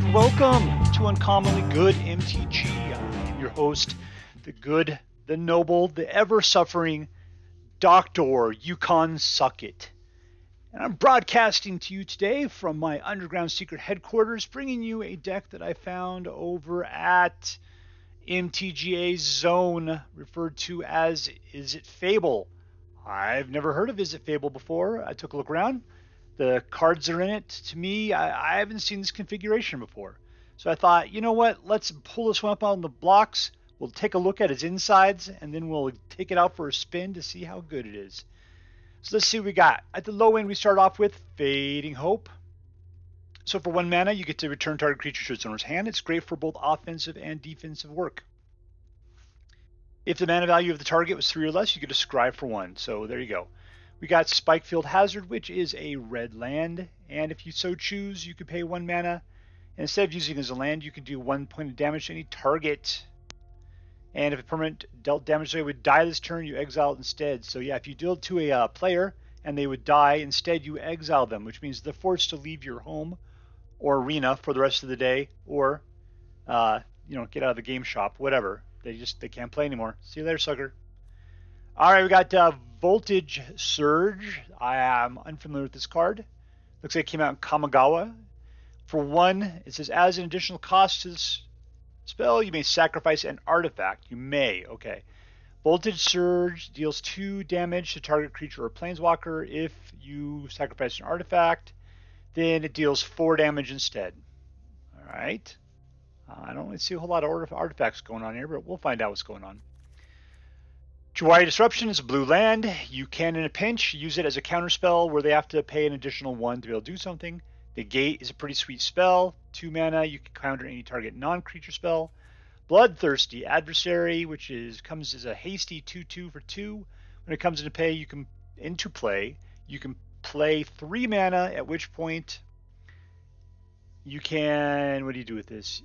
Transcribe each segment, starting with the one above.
and welcome to Uncommonly Good MTG. I'm your host, the good, the noble, the ever-suffering Dr. Yukon Suckit. And I'm broadcasting to you today from my underground secret headquarters, bringing you a deck that I found over at MTGA Zone, referred to as IZZET Fable. I've never heard of IZZET Fable before. I took a look around. The cards that are in it, to me, I haven't seen this configuration before. So I thought, you know what, let's pull this one up on the blocks. We'll take a look at its insides, and then we'll take it out for a spin to see how good it is. So let's see what we got. At the low end, we start off with Fading Hope. So for 1 mana, you get to return target creature to its owner's hand. It's great for both offensive and defensive work. If the mana value of the target was 3 or less, you get a Scry for 1. So there you go. We got Spikefield Hazard, which is a red land, and if you so choose, you could pay 1 mana, and instead of using it as a land, you can do 1 point of damage to any target. And if a permanent dealt damage, they would die this turn, you exile it instead. So yeah, if you deal it to a player and they would die, instead you exile them, which means they're forced to leave your home or arena for the rest of the day, or get out of the game shop, whatever. They can't play anymore. See you later, sucker. All right, we got Voltage Surge. I am unfamiliar with this card. Looks like it came out in Kamigawa. For 1, it says, as an additional cost to this spell, you may sacrifice an artifact. You may, okay. Voltage Surge deals 2 damage to target creature or planeswalker. If you sacrifice an artifact, then it deals 4 damage instead. All right. I don't really see a whole lot of artifacts going on here, but we'll find out what's going on. Jwari Disruption is a blue land. You can, in a pinch, use it as a counterspell where they have to pay an additional 1 to be able to do something. Negate is a pretty sweet spell. 2 mana, you can counter any target non-creature spell. Bloodthirsty Adversary, which comes as a hasty 2/2 for 2. When it comes into play, you can play 3 mana, at which point you can, what do you do with this?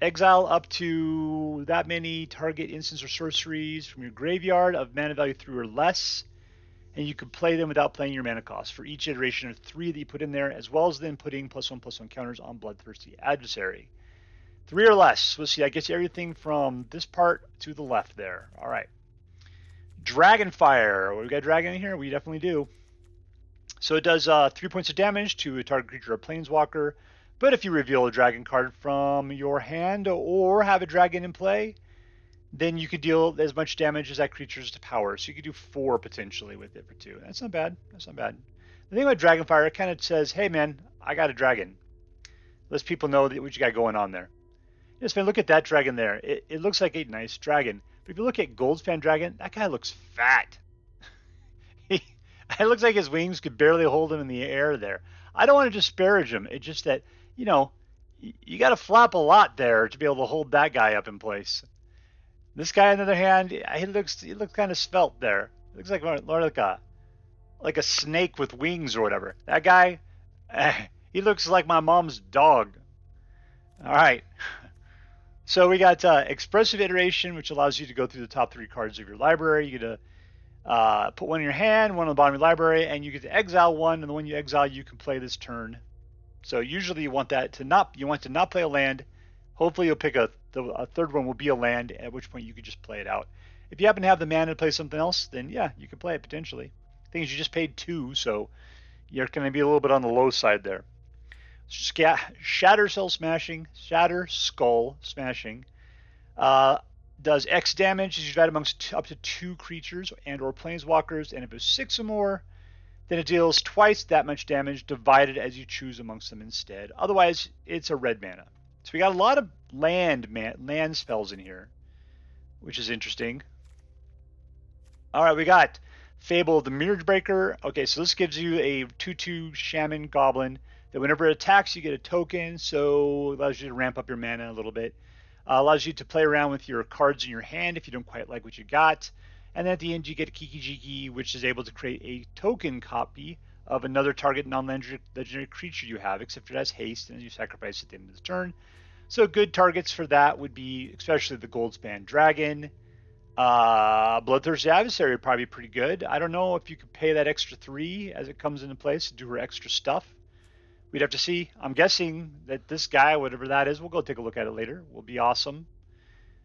Exile up to that many target instants or sorceries from your graveyard of mana value 3 or less, and you can play them without playing your mana cost for each iteration of 3 that you put in there, as well as then putting +1/+1 counters on Bloodthirsty Adversary. 3 or less. Let's see, I guess everything from this part to the left there. All right. Dragonfire. We got dragon in here? We definitely do. So it does 3 points of damage to a target creature or planeswalker. But if you reveal a dragon card from your hand or have a dragon in play, then you could deal as much damage as that creature's to power. So you could do 4 potentially with it for 2. That's not bad. That's not bad. The thing about Dragonfire, it kind of says, hey man, I got a dragon. Lets people know what you got going on there. Just man, look at that dragon there. It looks like a nice dragon. But if you look at Goldspan Dragon, that guy looks fat. It looks like his wings could barely hold him in the air there. I don't want to disparage him. It's just that, you got to flap a lot there to be able to hold that guy up in place. This guy, on the other hand, he looks kind of svelte there. He looks like a snake with wings or whatever. That guy, he looks like my mom's dog. All right. So we got Expressive Iteration, which allows you to go through the top 3 cards of your library. You get to put 1 in your hand, 1 on the bottom of your library, and you get to exile 1, and the one you exile you can play this turn. So usually you want to not play a land. Hopefully you'll pick a third one will be a land, at which point you could just play it out. If you happen to have the mana to play something else, then yeah, you can play it potentially. The thing is, you just paid 2, so you're going to be a little bit on the low side there. Shatterskull Smashing does X damage as you divide amongst up to 2 creatures and or planeswalkers, and if it's 6 or more, then it deals twice that much damage divided as you choose amongst them instead. Otherwise, it's a red mana. So we got a lot of land spells in here, which is interesting. All right, we got Fable, the Mirage Breaker. Okay, so this gives you a 2/2 Shaman Goblin that whenever it attacks, you get a token, so it allows you to ramp up your mana a little bit. Allows you to play around with your cards in your hand if you don't quite like what you got. And then at the end, you get KIKI-JIKI, which is able to create a token copy of another target non-legendary creature you have, except it has haste, and you sacrifice at the end of the turn. So good targets for that would be especially the Goldspan Dragon. Bloodthirsty Adversary would probably be pretty good. I don't know if you could pay that extra 3 as it comes into place to do her extra stuff, We'd have to see. I'm guessing that this guy, whatever that is, we'll go take a look at it later. Will be awesome.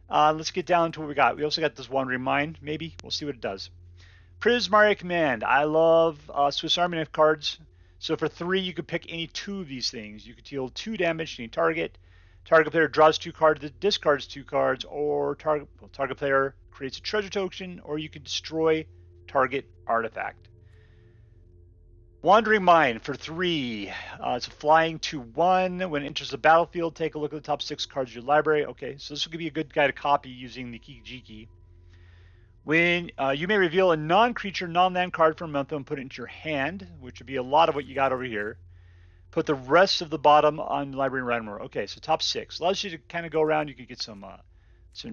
Let's get down to what we got. We also got this Wandering Mind. Maybe. We'll see what it does. Prismari Command. I love Swiss Army knife cards. So for 3, you could pick any 2 of these things. You could deal 2 damage to any target. Target player draws 2 cards, discards 2 cards, or target player creates a treasure token, or you can destroy target artifact. Wandering Mind for 3. It's a flying 2/1. When it enters the battlefield, take a look at the top 6 cards of your library. Okay, so this will be a good guy to copy using the KIKI-JIKI. When you may reveal a non-creature, non-land card from a month and put it into your hand, which would be a lot of what you got over here. Put the rest of the bottom on the library random order. Okay, so top 6 allows you to kind of go around. You could get some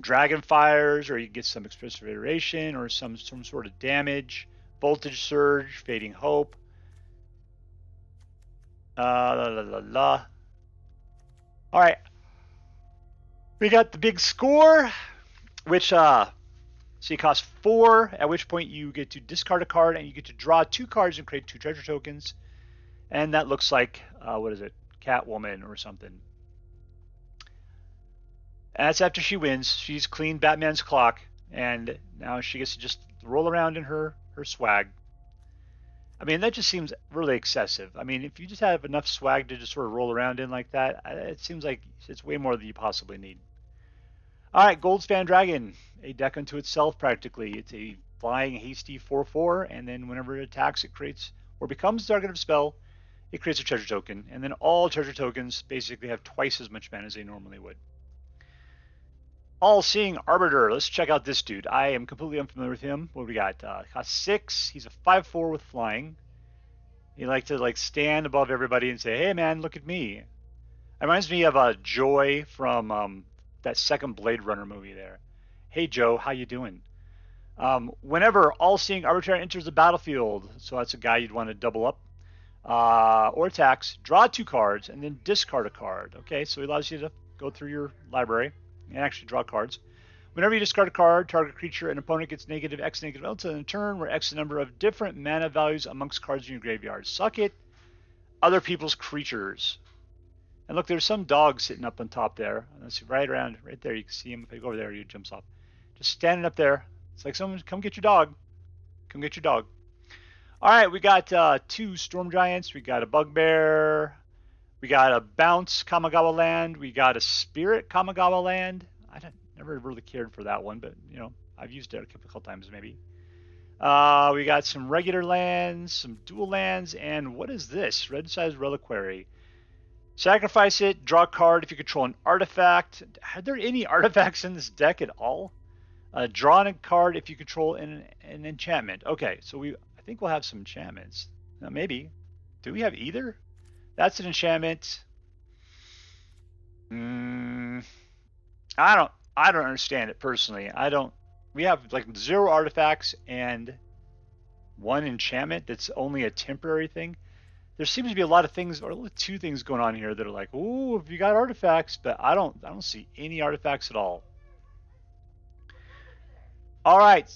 Dragon Fires, or you can get some Expressive Iteration, or some sort of damage, Voltage Surge, Fading Hope. All right, we got the big score, which so you cost 4, at which point you get to discard a card and you get to draw 2 cards and create 2 treasure tokens. And that looks like what is it, Catwoman or something. And that's after she wins. She's cleaned Batman's clock, and now she gets to just roll around in her swag. I mean, that just seems really excessive. I mean, if you just have enough swag to just sort of roll around in like that, it seems like it's way more than you possibly need. All right, Goldspan Dragon, a deck unto itself practically. It's a flying hasty 4/4, and then whenever it attacks, it creates or becomes the target of a spell, it creates a treasure token. And then all treasure tokens basically have twice as much mana as they normally would. All-Seeing Arbiter. Let's check out this dude. I am completely unfamiliar with him. What do we got? Cost 6. He's a 5/4 with flying. He likes to stand above everybody and say, "Hey man, look at me." It reminds me of Joy from that second Blade Runner movie there. "Hey Joe, how you doing?" Whenever All-Seeing Arbiter enters the battlefield, so that's a guy you'd want to double up, or attacks, draw 2 cards and then discard a card. Okay, so he allows you to go through your library and actually draw cards. Whenever you discard a card, target creature and opponent gets negative X negative until in a turn where X is the number of different mana values amongst cards in your graveyard. Suck it, other people's creatures. And look, there's some dog sitting up on top there. That's right there. You can see him. If I go over there, he jumps off. Just standing up there. It's like someone, come get your dog. Come get your dog. All right, we got 2 Storm Giants. We got a Bugbear. We got a Bounce Kamigawa land. We got a Spirit Kamigawa land. I never really cared for that one, but you know, I've used it a couple times maybe. We got some regular lands, some dual lands, and what is this? Roadside Reliquary. Sacrifice it, draw a card if you control an artifact. Are there any artifacts in this deck at all? Draw a card if you control an enchantment. Okay, so I think we'll have some enchantments. Now, maybe. Do we have either? That's an enchantment. I don't understand it personally. We have like 0 artifacts and 1 enchantment that's only a temporary thing. There seems to be a lot of things, or 2 things going on here that are like, "Ooh, if you got artifacts," but I don't see any artifacts at all. All right,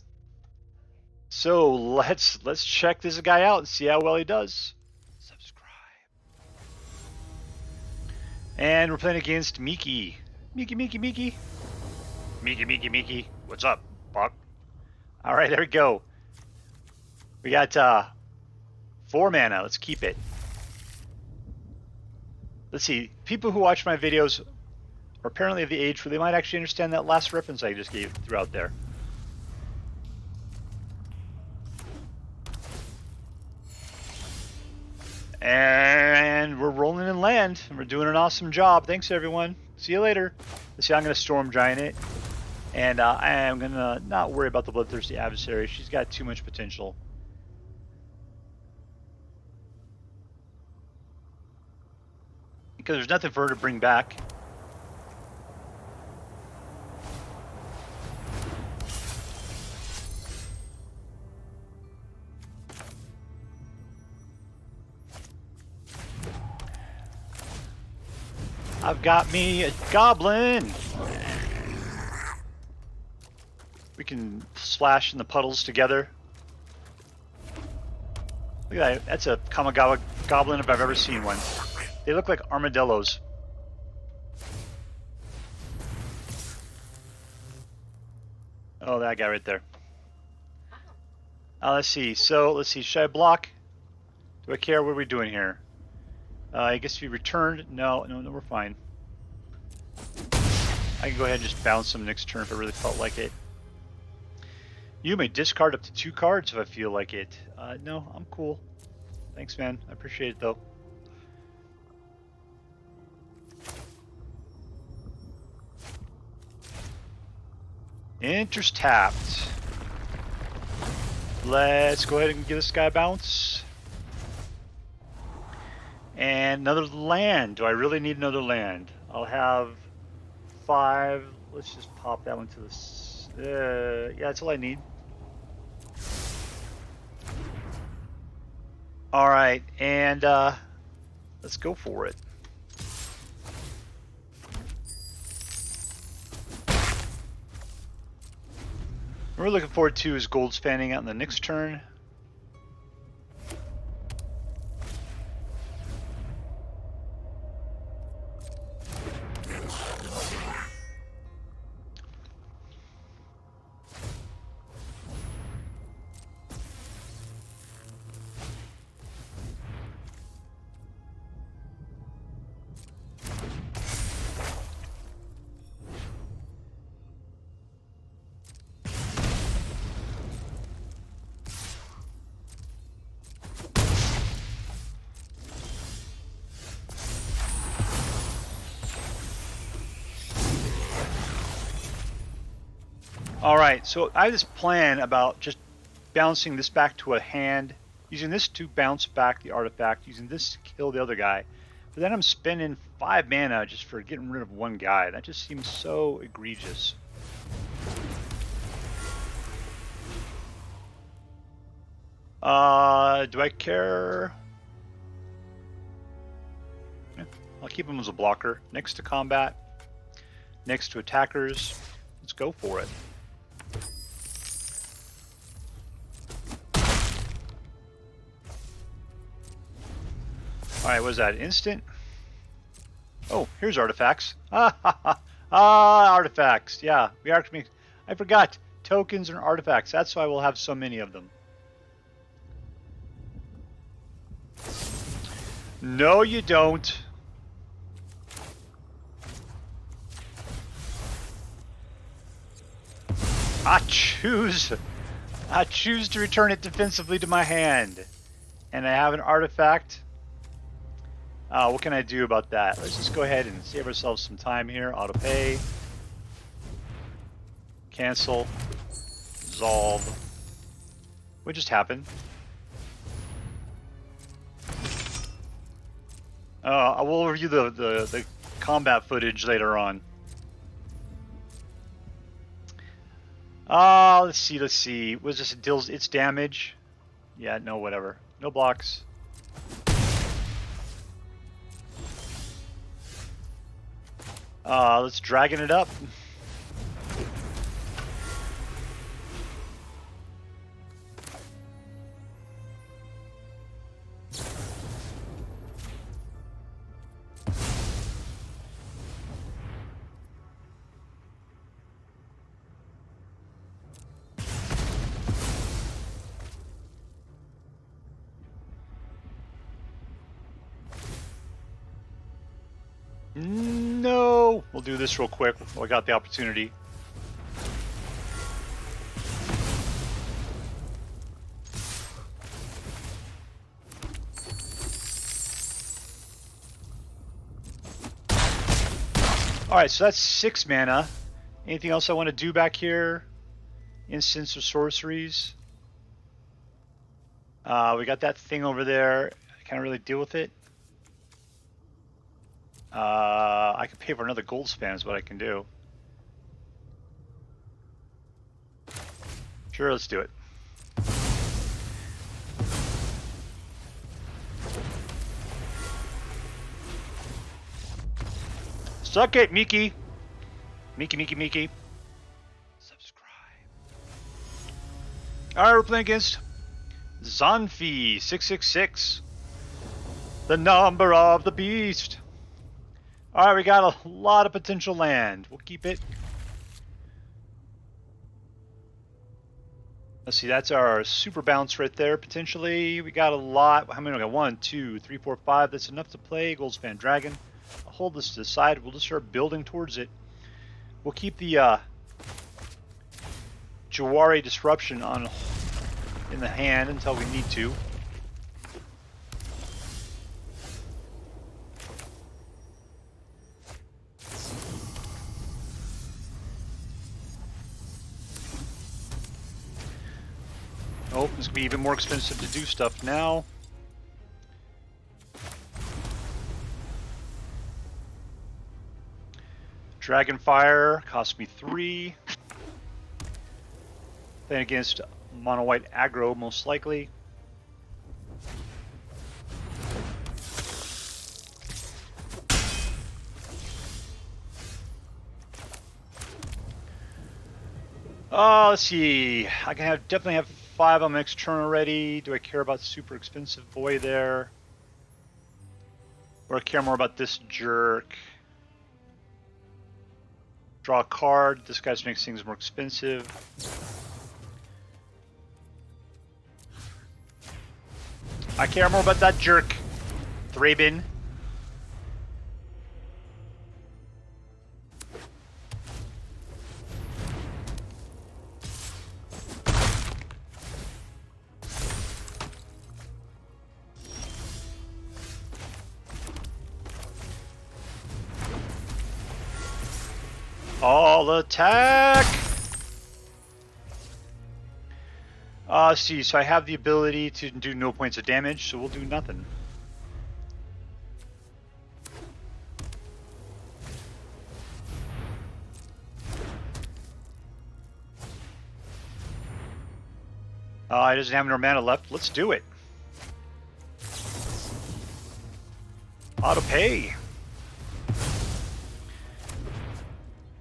so let's check this guy out and see how well he does. Subscribe. And we're playing against Miki. Miki. What's up, Buck? All right, there we go. We got 4 mana. Let's keep it. Let's see. People who watch my videos are apparently of the age where they might actually understand that last reference I just threw out there. And we're rolling in land. We're doing an awesome job. Thanks, everyone. See you later. Let's see, I'm going to Storm Giant it. And I am going to not worry about the Bloodthirsty Adversary. She's got too much potential. Because there's nothing for her to bring back. I've got me a goblin. We can splash in the puddles together. Look at that. That's a Kamigawa goblin if I've ever seen one. They look like armadillos. Oh, that guy right there. Let's see. So, let's see. Should I block? Do I care? What are we doing here? I guess we returned. No, we're fine. I can go ahead and just bounce them next turn if I really felt like it. You may discard up to 2 cards if I feel like it. No, I'm cool. Thanks, man. I appreciate it, though. Interest tapped. Let's go ahead and give this guy a bounce. And another land. Do I really need another land? I'll have 5. Let's just pop that one to this. Yeah, that's all I need. All right, and let's go for it. What we're looking forward to is gold spanning out in the next turn. Alright, so I have this plan about just bouncing this back to a hand, using this to bounce back the artifact, using this to kill the other guy. But then I'm spending 5 mana just for getting rid of 1 guy. That just seems so egregious. Do I care? Yeah, I'll keep him as a blocker. Next to combat. Next to attackers. Let's go for it. Alright, what is that? Instant? Oh, here's artifacts. Artifacts. Yeah, we are. I forgot. Tokens and artifacts. That's why we'll have so many of them. No, you don't. I choose to return it defensively to my hand. And I have an artifact. What can I do about that? Let's just go ahead and save ourselves some time here. Auto pay. Cancel. Resolve. What just happened? I will review the combat footage later on. Let's see. Was this it deals its damage? Yeah, no, whatever. No blocks. Let's dragon it up. No! We'll do this real quick while I got the opportunity. Alright, so that's 6 mana. Anything else I want to do back here? Instants or sorceries? We got that thing over there. I can't really deal with it. I could pay for another Goldspan is what I can do. Sure, let's do it. Suck it, Miki! Miki. Subscribe. Alright, we're playing against Zanfi 666. The number of the beast. All right, we got a lot of potential land. We'll keep it. Let's see, that's our super bounce right there, potentially. We got a lot. How many we got? 1, 2, 3, 4, 5. That's enough to play. Goldspan Dragon. I'll hold this to the side. We'll just start building towards it. We'll keep the Jwari Disruption on in the hand until we need to. Oh, it's going to be even more expensive to do stuff now. Dragonfire cost me 3. Playing against mono white aggro, most likely. Let's see. I can definitely have 5 on my next turn already. Do I care about super expensive boy there? Or I care more about this jerk? Draw a card. This guy makes things more expensive. I care more about that jerk. Thraben. All attack! See, so I have the ability to do no points of damage, so we'll do nothing. He doesn't have no mana left. Let's do it. Auto pay.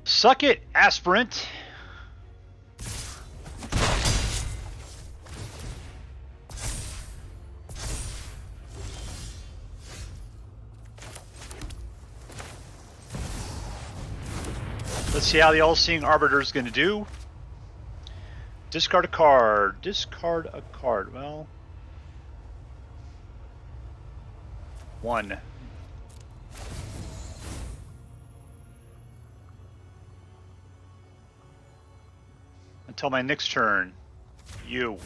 Suck it, aspirant. Let's see how the All-Seeing Arbiter is going to do. Discard a card. Discard a card. Well, 1. Until my next turn. You.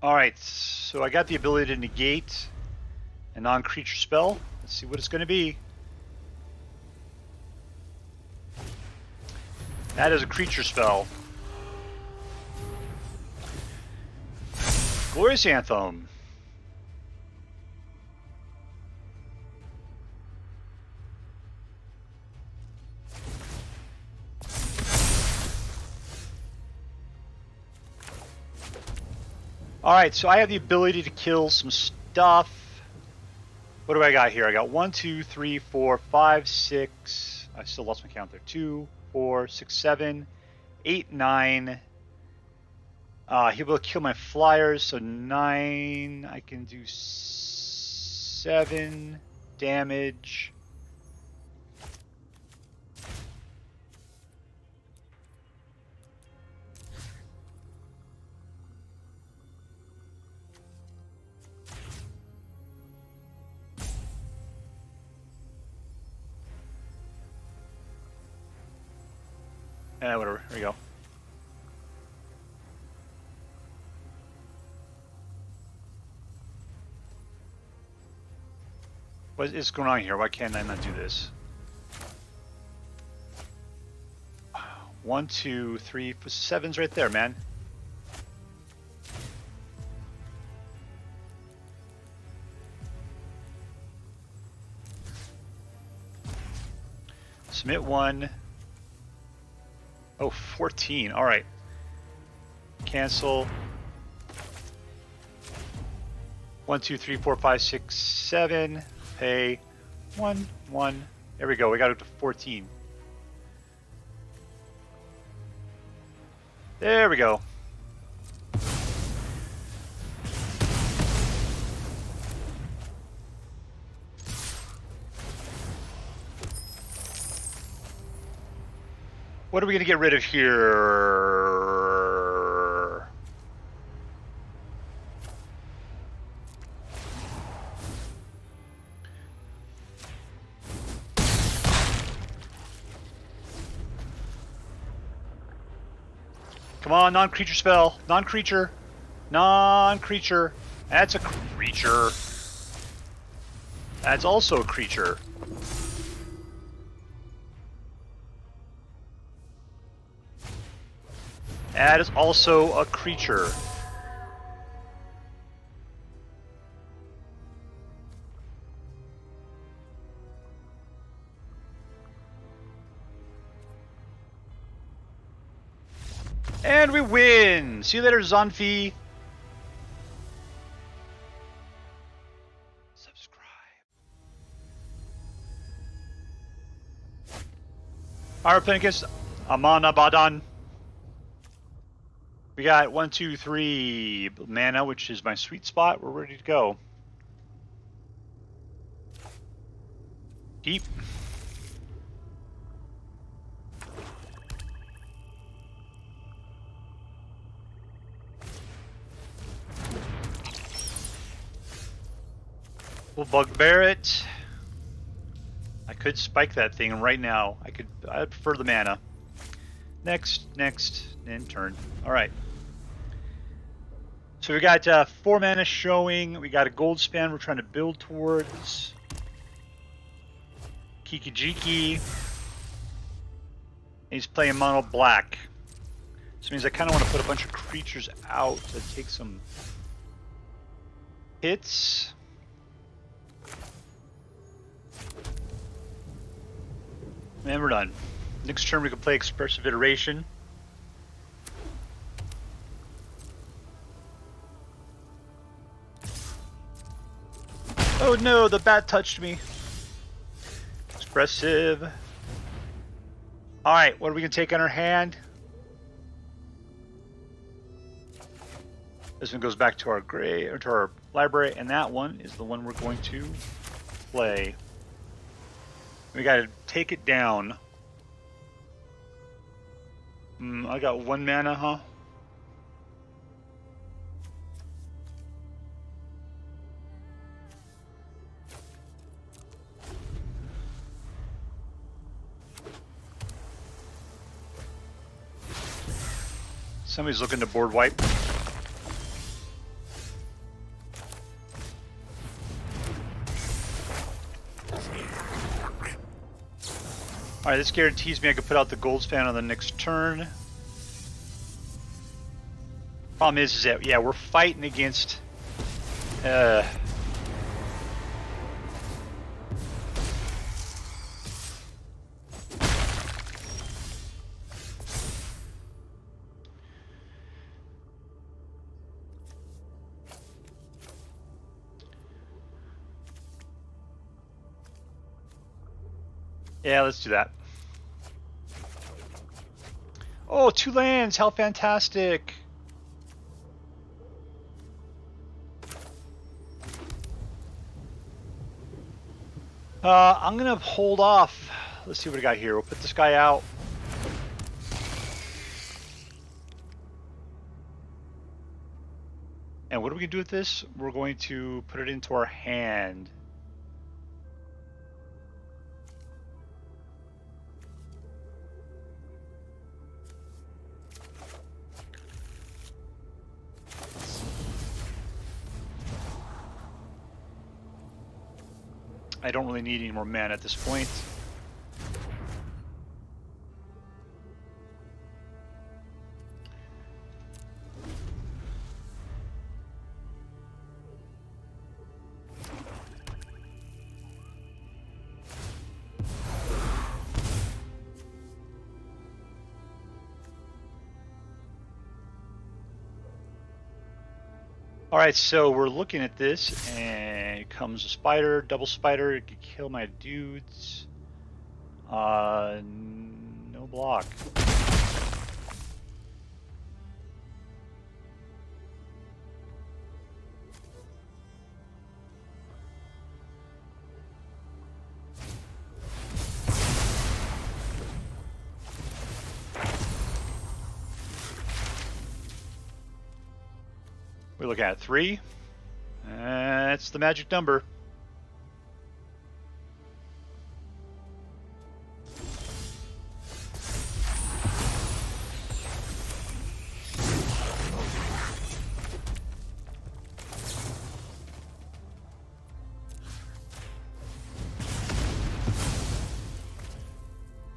Alright, so I got the ability to negate a non-creature spell. Let's see what it's going to be. That is a creature spell. Glorious Anthem. Alright, so I have the ability to kill some stuff. What do I got here? I got 1, 2, 3, 4, 5, 6. I still lost my count there. 2, 4, 6, 7, 8, 9. He will kill my flyers, so 9. I can do 7 damage. Whatever. There we go. What is going on here? Why can't I not do this? 1, 2, 3, 7's right there, man. Submit 1. Oh, 14. All right. Cancel. 1, 2, 3, 4, 5, 6, 7. Pay 1, 1. There we go. We got it to 14. There we go. What are we going to get rid of here? Come on, non-creature spell. Non-creature. Non-creature. That's a creature. That's also a creature. That is also a creature. And we win! See you later, Zonfi. Subscribe. Alright, we're playing against Amon Abbadon. We got 1, 2, 3 mana, which is my sweet spot. We're ready to go. Deep. We'll Bugbear it. I could spike that thing right now. I'd prefer the mana. Next, and turn. Alright. So we got 4 mana showing. We got a Goldspan we're trying to build towards. KIKI-JIKI. He's playing mono black. This means I kind of want to put a bunch of creatures out to take some hits. And we're done. Next turn we can play Expressive Iteration. Oh no, the bat touched me. Expressive. Alright, what are we going to take on our hand? This one goes back to our to our library, and that one is the one we're going to play. We gotta take it down. I got 1 mana, huh? Somebody's looking to board wipe. Alright, this guarantees me I can put out the Goldspan on the next turn. Problem is that, yeah, we're fighting against... Yeah, let's do that. Oh, 2 lands! How fantastic! I'm gonna hold off. Let's see what we got here. We'll put this guy out. And what are we gonna do with this? We're going to put it into our hand. I don't really need any more mana at this point. Alright, so we're looking at this, and it comes a spider, double spider, it can kill my dudes. No block. we looking at 3? That's the magic number.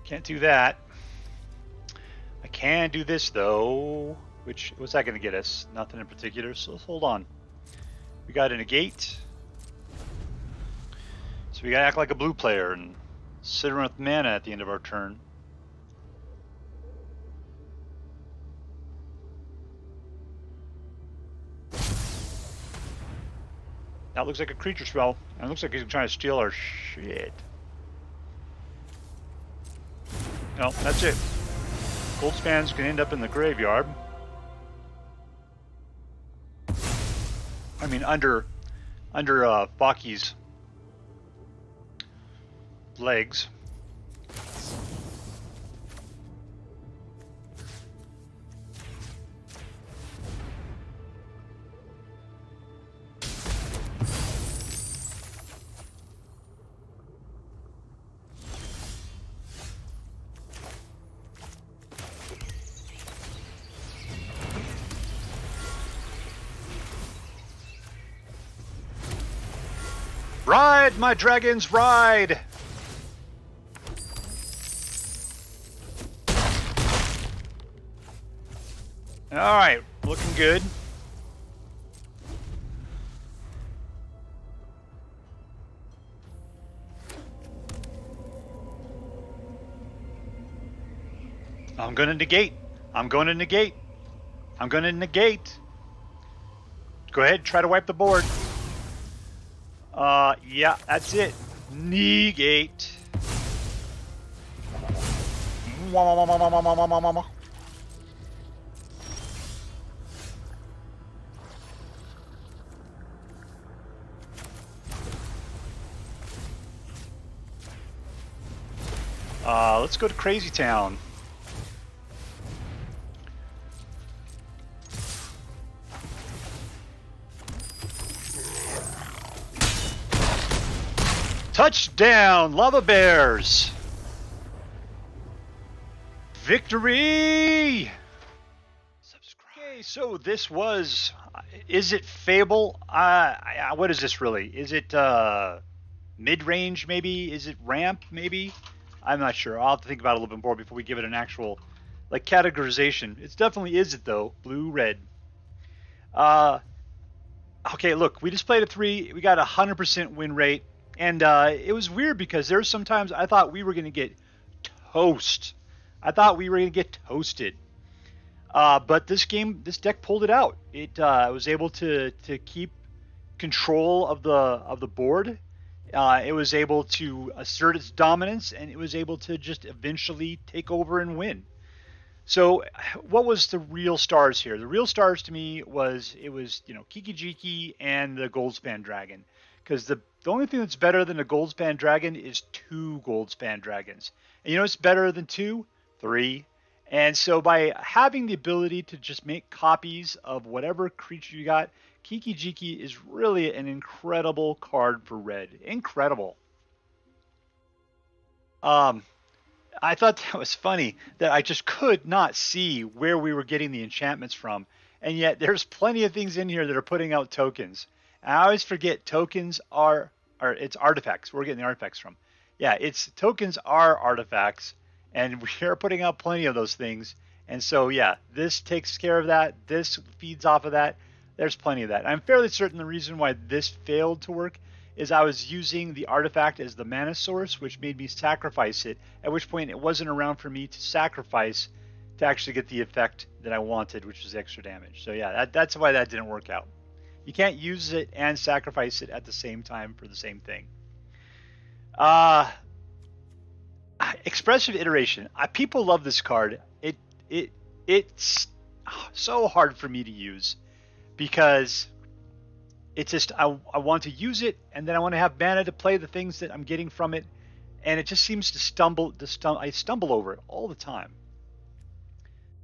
Can't do that. I can do this though. What's that going to get us? Nothing in particular, so let's hold on. We got a negate. So we got to act like a blue player and sit around with mana at the end of our turn. That looks like a creature spell. And it looks like he's trying to steal our shit. No, that's it. Goldspan's can end up in the graveyard. I mean, under Baki's legs. Ride, my dragons, ride! Alright, looking good. I'm gonna negate. I'm gonna negate. I'm gonna negate. Go ahead, try to wipe the board. Yeah, that's it. Negate. Let's go to Crazy Town. Touchdown, Lava Bears! Victory! Subscribe. Okay, so this was, is it Fable? What is this really? Is it mid-range maybe? Is it ramp maybe? I'm not sure. I'll have to think about it a little bit more before we give it an actual like categorization. It's definitely is it though. Blue, red. Okay, look, we just played a 3. We got a 100% win rate. And it was weird because there's sometimes I thought we were going to get toast. I thought we were going to get toasted. But this deck pulled it out. It was able to keep control of the board. It was able to assert its dominance, and it was able to just eventually take over and win. So what was the real stars here? The real stars to me was KIKI-JIKI and the Goldspan Dragon. Because the only thing that's better than a Goldspan Dragon is 2 Goldspan Dragons. And you know what's better than 2? 3. And so by having the ability to just make copies of whatever creature you got, KIKI-JIKI is really an incredible card for red. Incredible. I thought that was funny that I just could not see where we were getting the enchantments from. And yet there's plenty of things in here that are putting out tokens. I always forget tokens it's artifacts. We're getting the artifacts from. Yeah, tokens are artifacts, and we are putting out plenty of those things. And so, yeah, this takes care of that. This feeds off of that. There's plenty of that. I'm fairly certain the reason why this failed to work is I was using the artifact as the mana source, which made me sacrifice it, at which point it wasn't around for me to sacrifice to actually get the effect that I wanted, which was extra damage. So, yeah, that's why that didn't work out. You can't use it and sacrifice it at the same time for the same thing. Expressive Iteration. People love this card. It's so hard for me to use because it's just I want to use it and then I want to have mana to play the things that I'm getting from it, and it just seems to stumble. I stumble over it all the time.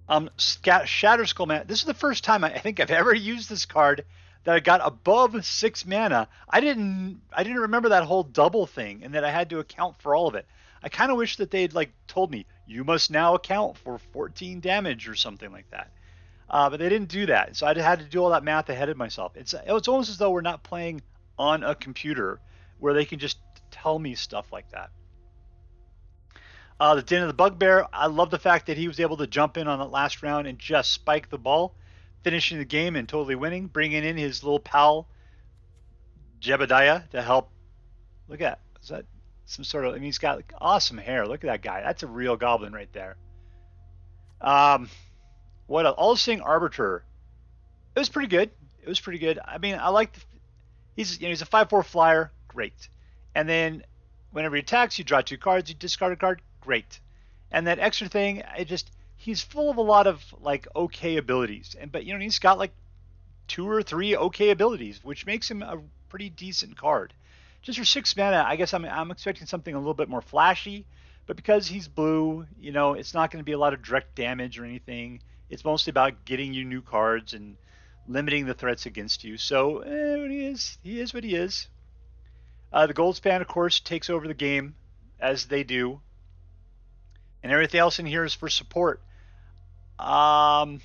Shatterskull Man. This is the first time I think I've ever used this card that I got above 6 mana. I didn't remember that whole double thing and that I had to account for all of it. I kind of wish that they'd like told me you must now account for 14 damage or something like that. But they didn't do that, so I had to do all that math ahead of myself. It's almost as though we're not playing on a computer where they can just tell me stuff like that. The Den of the Bugbear, I love the fact that he was able to jump in on that last round and just spike the ball, finishing the game and totally winning, bringing in his little pal, Jebediah, to help. Look at that. Is that some sort of, I mean, he's got like awesome hair. Look at that guy. That's a real goblin right there. What else? All-Seeing Arbiter. It was pretty good. It was pretty good. I mean, I like he's a 5/4 flyer. Great. And then whenever he attacks, you draw 2 cards, you discard a card. Great. And that extra thing, he's full of a lot of like okay abilities. But he's got like 2 or 3 okay abilities, which makes him a pretty decent card. Just for 6 mana, I guess I'm expecting something a little bit more flashy, but because he's blue, it's not going to be a lot of direct damage or anything. It's mostly about getting you new cards and limiting the threats against you. So he is what he is. The Goldspan, of course, takes over the game as they do, and everything else in here is for support. Yeah.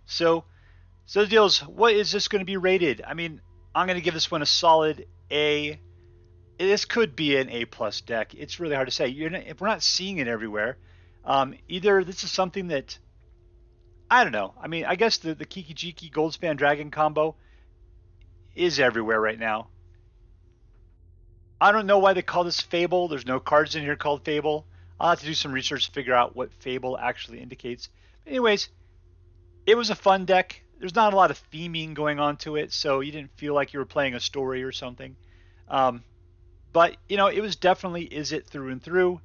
So the deal is, what is this going to be rated? I mean, I'm going to give this one a solid A. This could be an A+ deck. It's really hard to say. If we're not seeing it everywhere, either this is something that, I don't know. I mean, I guess the KIKI-JIKI Goldspan Dragon combo is everywhere right now. I don't know why they call this Fable. There's no cards in here called Fable. I'll have to do some research to figure out what Fable actually indicates. But anyways, it was a fun deck. There's not a lot of theming going on to it, so you didn't feel like you were playing a story or something. But, it was definitely IZZET through and through.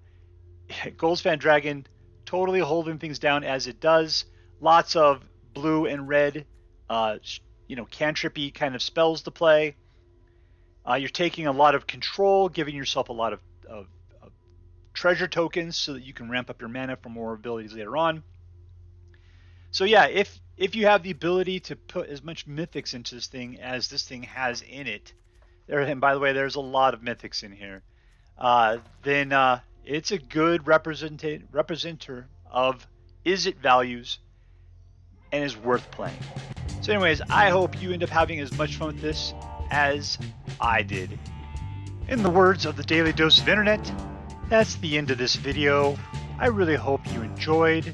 Goldspan Dragon totally holding things down as it does. Lots of blue and red, cantrippy kind of spells to play. You're taking a lot of control, giving yourself a lot of treasure tokens so that you can ramp up your mana for more abilities later on. So yeah, if you have the ability to put as much mythics into this thing as this thing has in it, and by the way, there's a lot of mythics in here, then it's a good representer of IZZET values and is worth playing. So anyways, I hope you end up having as much fun with this as I did. In the words of the Daily Dose of Internet, that's the end of this video. I really hope you enjoyed,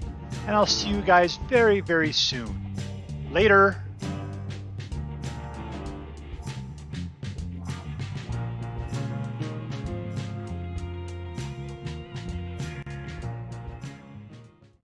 and I'll see you guys very, very soon. Later.